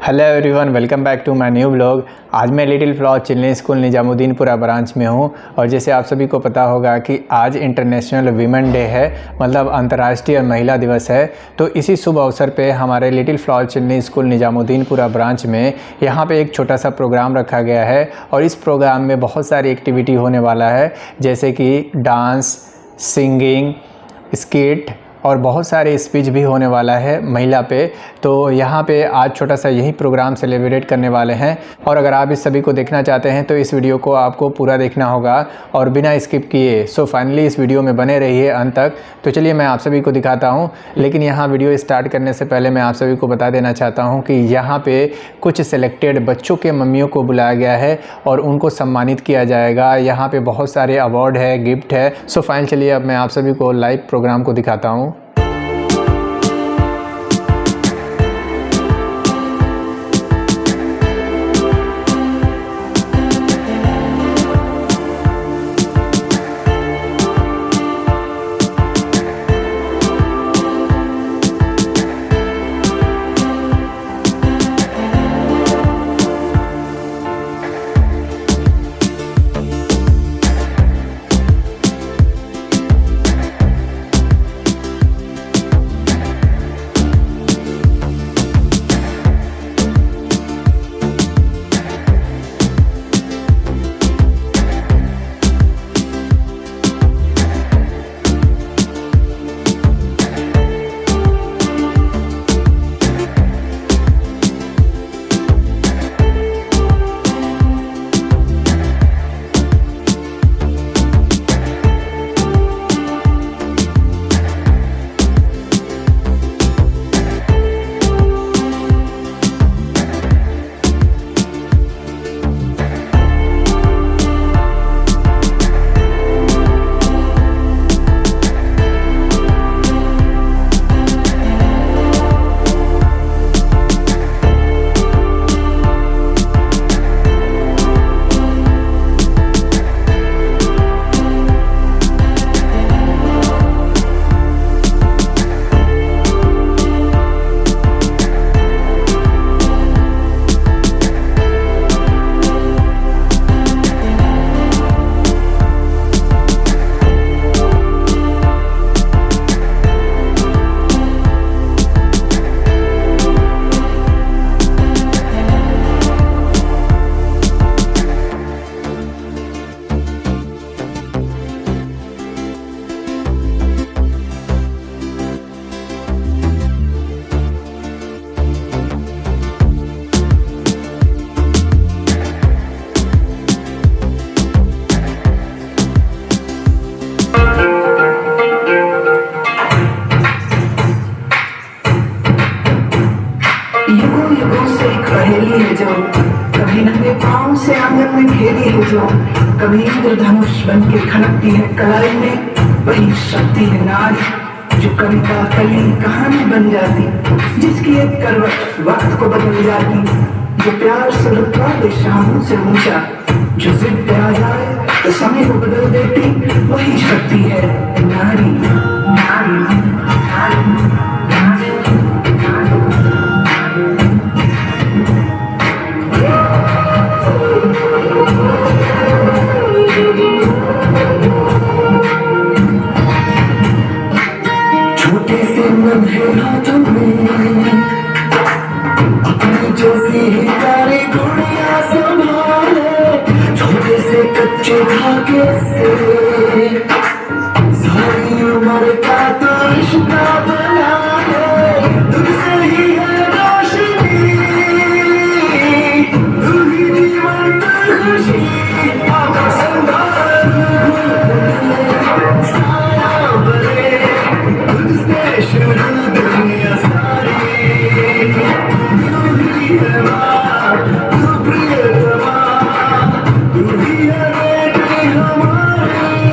Hello everyone, welcome back to my new blog. आज मैं little flower children school Nizamuddinpura branch में हूं और जैसे आप सभी को पता होगा कि आज इंटरनेशनल वीमेन डे है, मतलब अंतर्राष्ट्रीय महिला दिवस है। तो इसी शुभ अवसर पे हमारे little flower children school Nizamuddinpura branch में यहाँ पे एक छोटा सा प्रोग्राम रखा गया है और इस प्रोग्राम में बहुत सारी एक्टिविटी होने वाला है, जैसे कि डांस, सिंगिंग, स्किट और बहुत सारे स्पीच भी होने वाला है महिला पे। तो यहाँ पे आज छोटा सा यही प्रोग्राम सेलिब्रेट करने वाले हैं और अगर आप इस सभी को देखना चाहते हैं तो इस वीडियो को आपको पूरा देखना होगा और बिना स्किप किए। सो फाइनली इस वीडियो में बने रहिए अंत तक। तो चलिए मैं आप सभी को दिखाता हूँ, लेकिन यहाँ वीडियो स्टार्ट करने से पहले मैं आप सभी को बता देना चाहता हूँ कि यहाँ पे कुछ सिलेक्टेड बच्चों के मम्मियों को बुलाया गया है और उनको सम्मानित किया जाएगा। यहाँ पे बहुत सारे अवार्ड है, गिफ्ट है। सो फाइनल चलिए अब मैं आप सभी को लाइव प्रोग्राम को दिखाता हूँ। जो कभी नंगे पाँव से आंगन में खेली है, जो कभी इंद्रधनुष बन के खनकती है कलाई में, वही शक्ति है नारी जो कविता, कली, कहानी बन जाती, जिसकी एक करवट वक्त को बदल जाती, जो प्यार से रुतबा दे शामों से ऊंचा, जो जिद पे आ जाए तो समय को बदल देती, वही शक्ति है नारी। नारी नारी अपनी जैसी ही प्यारी गुड़िया संभाले, छोटे से कच्चे धागे से सारी उम्र का तो रिश्ता बना ले, तुझसे ही है रोशनी, तू ही जीवन की खुशी, आका संभाल साया बने, तुझसे शुरू दुनिया सारी। तू प्रियतमा, तू ही है बेटी हमारी।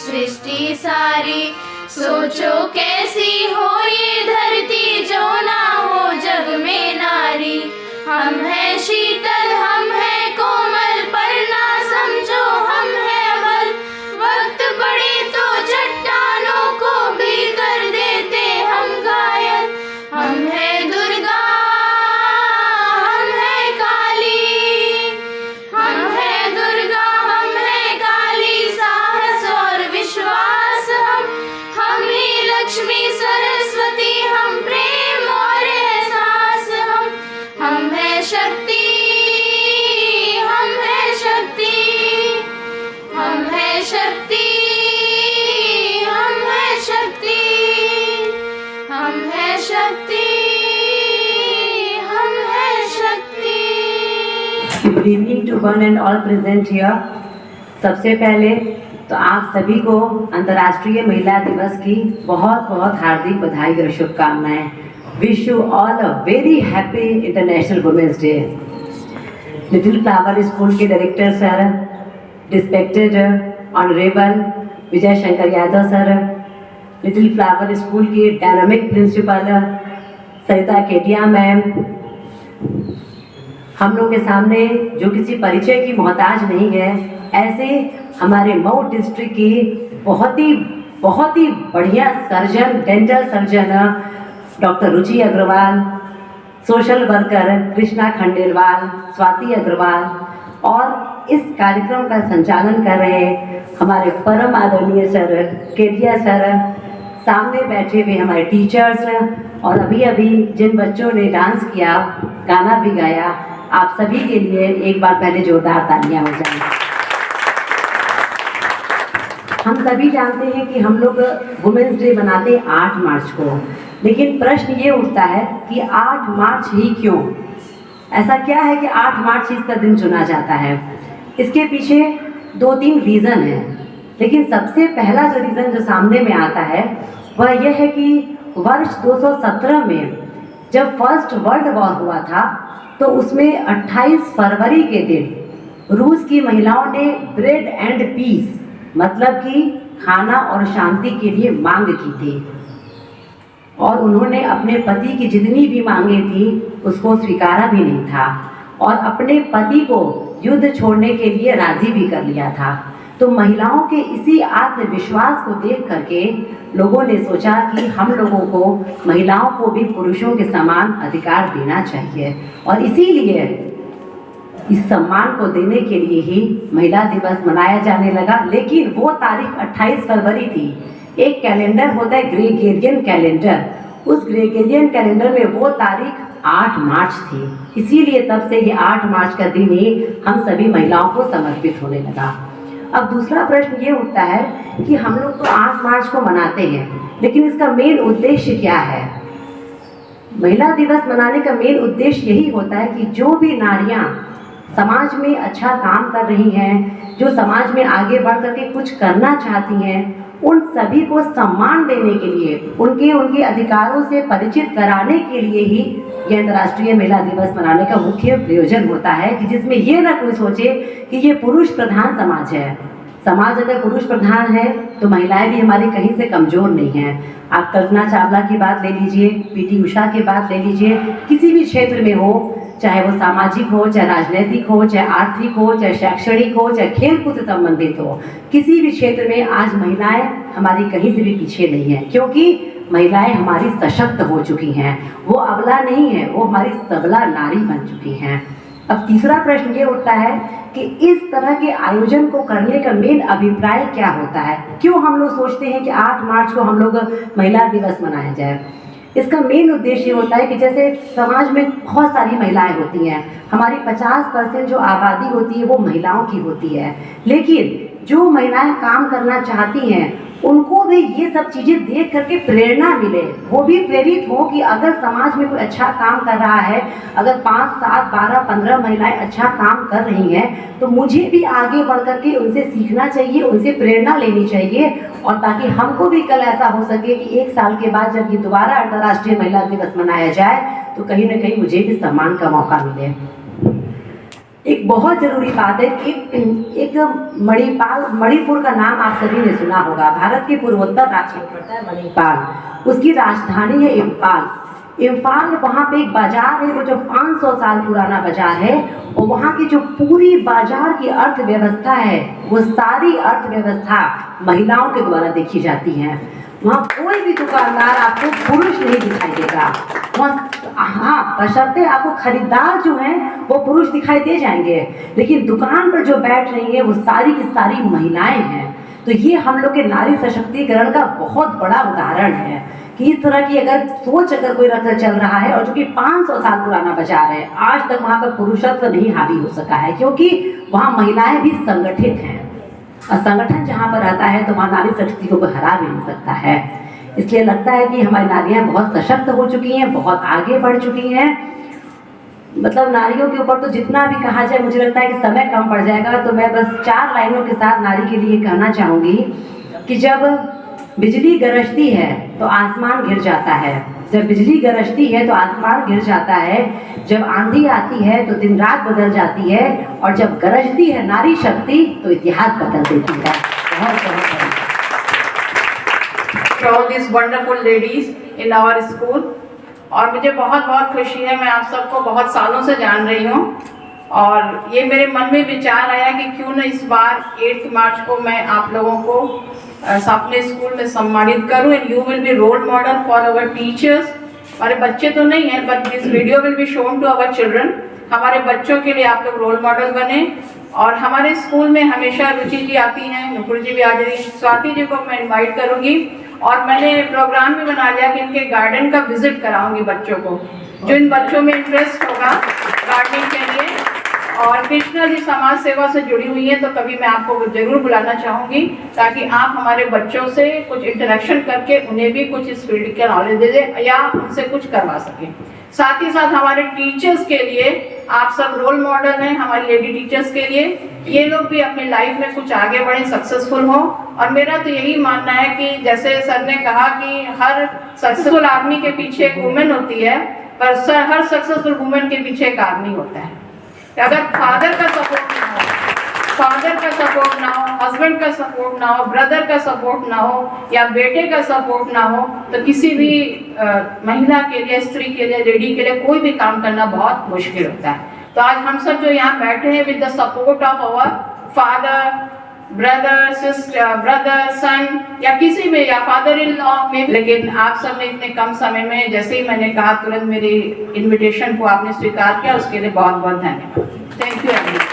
सृष्टि सारी। सोचो कैसी हो ये धरती जो ना हो जग में नारी। हम हैं शीतल हम हैं कोमल पर ना समझो हम हैं अबल। वक्त पड़े तो चट्टानों को भी कर देते हम घायल। हम हैं दुर्गा हम हैं काली। हम हैं दुर्गा हम हैं काली। साहस और विश्वास हम ही लक्ष्मी सरस्वती। हम प्रेम और एहसास हम हैं शक्ति। हम हैं शक्ति हम हैं शक्ति। हम हैं शक्ति हम हैं शक्ति। हम हैं शक्ति। Good evening to one and all present here. सबसे पहले तो आप सभी को अंतर्राष्ट्रीय महिला दिवस की बहुत बहुत हार्दिक बधाई और शुभकामनाएं। Wish you all a very happy international women's day. Little flower school के director sir, respected honourable Vijay Shankar Yadav sir, little flower school के dynamic principal Sarita Ketia ma'am, हम लोग के सामने जो किसी परिचय की मोहताज नहीं है, ऐसे हमारे मऊ डिस्ट्रिक्ट की बहुत ही बढ़िया सर्जन, डेंटल सर्जन डॉक्टर रुचि अग्रवाल, सोशल वर्कर कृष्णा खंडेलवाल, स्वाति अग्रवाल, और इस कार्यक्रम का संचालन कर रहे हमारे परम आदरणीय सर केटिया सर, सामने बैठे हुए हमारे टीचर्स, और अभी अभी जिन बच्चों ने डांस किया, गाना भी गाया, आप सभी के लिए एक बार पहले जोरदार तालियां हो जाएं। हम सभी जानते हैं कि हम लोग वुमेन्स डे मनाते 8 मार्च को, लेकिन प्रश्न ये उठता है कि 8 मार्च ही क्यों? ऐसा क्या है कि 8 मार्च इसका दिन चुना जाता है? इसके पीछे 2-3 रीज़न है, लेकिन सबसे पहला जो रीज़न जो सामने में आता है वह यह है कि वर्ष 217 में जब फर्स्ट वर्ल्ड वॉर हुआ था, तो उसमें 28 फरवरी के दिन रूस की महिलाओं ने ब्रेड एंड पीस, मतलब कि खाना और शांति के लिए मांग की थी, और उन्होंने अपने पति की जितनी भी मांगे थी उसको स्वीकारा भी नहीं था, और अपने पति को युद्ध छोड़ने के लिए राजी भी कर लिया था। तो महिलाओं के इसी आत्मविश्वास को देख करके लोगों ने सोचा कि हम लोगों को, महिलाओं को भी पुरुषों के समान अधिकार देना चाहिए, और इसीलिए इस सम्मान को देने के लिए ही महिला दिवस मनाया जाने लगा। लेकिन वो तारीख 28 फरवरी थी। एक कैलेंडर होता है ग्रेगोरियन कैलेंडर, उस ग्रेगोरियन कैलेंडर में वो तारीख 8 मार्च थी, इसीलिए तब से ये 8 मार्च का दिन ही हम सभी महिलाओं को समर्पित होने लगा। अब दूसरा प्रश्न ये उठता है कि हम लोग तो 8 मार्च को मनाते हैं, लेकिन इसका मेन उद्देश्य क्या है? महिला दिवस मनाने का मेन उद्देश्य यही होता है कि जो भी नारियां समाज में अच्छा काम कर रही हैं, जो समाज में आगे बढ़ करके कुछ करना चाहती हैं, उन सभी को सम्मान देने के लिए, उनके अधिकारों से परिचित कराने के लिए ही यह अंतर्राष्ट्रीय महिला दिवस मनाने का मुख्य प्रयोजन होता है, कि जिसमें ये ना कोई सोचे कि ये पुरुष प्रधान समाज है। समाज अगर पुरुष प्रधान है तो महिलाएं भी हमारी कहीं से कमज़ोर नहीं हैं। आप कल्पना चावला की बात ले लीजिए, पीटी उषा की बात ले लीजिए, किसी भी क्षेत्र में हो, चाहे वो सामाजिक हो, चाहे राजनीतिक हो, चाहे आर्थिक हो, चाहे शैक्षणिक हो, चाहे खेलकूद से संबंधित हो, किसी भी क्षेत्र में आज महिलाएं हमारी कहीं से भी पीछे नहीं हैं, क्योंकि महिलाएं हमारी सशक्त हो चुकी हैं। वो अबला नहीं है, वो हमारी सबला नारी बन चुकी हैं। अब तीसरा प्रश्न ये उठता है कि इस तरह के आयोजन को करने का मेन अभिप्राय क्या होता है? क्यों हम लोग सोचते हैं कि 8 मार्च को हम लोग महिला दिवस मनाया जाए? इसका मेन उद्देश्य ये होता है कि जैसे समाज में बहुत सारी महिलाएं होती हैं, हमारी 50% जो आबादी होती है वो महिलाओं की होती है, लेकिन जो महिलाएं काम करना चाहती हैं उनको भी ये सब चीज़ें देख करके प्रेरणा मिले, वो भी प्रेरित हो कि अगर समाज में कोई अच्छा काम कर रहा है, अगर 5, 7, 12, 15 महिलाएं अच्छा काम कर रही हैं, तो मुझे भी आगे बढ़ करके उनसे सीखना चाहिए, उनसे प्रेरणा लेनी चाहिए, और ताकि हमको भी कल ऐसा हो सके कि 1 साल के बाद जब ये दोबारा अंतर्राष्ट्रीय महिला दिवस मनाया जाए तो कहीं ना कहीं मुझे भी सम्मान का मौका मिले। एक बहुत जरूरी बात है कि एक मणिपुर का नाम आप सभी ने सुना होगा। भारत के पूर्वोत्तर राज्य में पड़ता है मणिपुर। उसकी राजधानी है इम्फाल। इम्फाल वहाँ पे एक बाजार है, वो जो 500 साल पुराना बाजार है, और वहाँ की जो पूरी बाजार की अर्थव्यवस्था है, वो सारी अर्थव्यवस्था महिलाओं के द्वारा देखी जाती है। वहाँ कोई भी दुकानदार आपको पुरुष नहीं दिखाई देगा। वहाँ हाँ, बशर्ते आपको खरीदार जो हैं वो पुरुष दिखाई दे जाएंगे, लेकिन दुकान पर जो बैठ रही है वो सारी की सारी महिलाएं हैं। तो ये हम लोग के नारी सशक्तिकरण का बहुत बड़ा उदाहरण है कि इस तरह की अगर सोच अगर कोई रथ चल रहा है, और जो कि 500 साल पुराना बाजार है, आज तक वहाँ पर पुरुषत्व नहीं हावी हो सका है, क्योंकि वहाँ महिलाएं भी संगठित हैं। और संगठन जहाँ पर रहता है तो वहाँ नारी शक्ति को कोई हरा भी नहीं सकता है। इसलिए लगता है कि हमारी नारियाँ बहुत सशक्त हो चुकी हैं, बहुत आगे बढ़ चुकी हैं। मतलब नारियों के ऊपर तो जितना भी कहा जाए, मुझे लगता है कि समय कम पड़ जाएगा। तो मैं बस 4 लाइनों के साथ नारी के लिए कहना चाहूँगी कि जब बिजली गरजती है तो आसमान गिर जाता है, जब बिजली गरजती है तो आसमान गिर जाता है, जब आंधी आती है तो दिन रात बदल जाती है, और जब गरजती है नारी शक्ति तो इतिहास बदल देती है। बहुत बहुत all these wonderful ladies in our school। और मुझे बहुत बहुत खुशी है, मैं आप सबको बहुत सालों से जान रही हूँ, और ये मेरे मन में विचार आया कि क्यों न इस बार 8 मार्च को मैं आप लोगों को अपने स्कूल में सम्मानित करूँ। And you will be role model for our teachers. हमारे बच्चे तो नहीं हैं, but this video will be shown to our children. हमारे बच्चों के लिए आप लोग रोल मॉडल बने। और हमारे स्कूल में हमेशा रुचि जी आती हैं, नुपुर जी भी आ रही हैं, स्वाति जी को मैं इनवाइट करूँगी, और मैंने प्रोग्राम भी बना लिया कि इनके गार्डन का विजिट कराऊंगी बच्चों को, जो इन बच्चों में इंटरेस्ट होगा गार्डनिंग के लिए। और कृष्णा जी समाज सेवा से जुड़ी हुई है, तो कभी मैं आपको जरूर बुलाना चाहूँगी, ताकि आप हमारे बच्चों से कुछ इंटरेक्शन करके उन्हें भी कुछ इस फील्ड का नॉलेज दे दें या उनसे कुछ करवा सकें। साथ ही साथ हमारे टीचर्स के लिए आप सब रोल मॉडल हैं, हमारी लेडी टीचर्स के लिए। ये लोग भी अपनी लाइफ में कुछ आगे बढ़े, सक्सेसफुल हो। और मेरा तो यही मानना है कि जैसे सर ने कहा कि हर सक्सेसफुल आदमी के पीछे एक वुमेन होती है, पर हर सक्सेसफुल वुमेन के पीछे एक आदमी होता है। अगर फादर का सपोर्ट ना हो, हस्बैंड का सपोर्ट ना हो, ब्रदर का सपोर्ट ना हो, या बेटे का सपोर्ट ना हो, तो किसी भी महिला के लिए, स्त्री के लिए, लेडी के लिए कोई भी काम करना बहुत मुश्किल होता है। तो आज हम सब जो यहाँ बैठे हैं with the support of our father, brother, sister, brother, son, या किसी में, या फादर इन लॉ में, लेकिन आप सब ने इतने कम समय में, जैसे ही मैंने कहा, तुरंत मेरी इनविटेशन को आपने स्वीकार किया, उसके लिए बहुत बहुत धन्यवाद। Thank you everyone.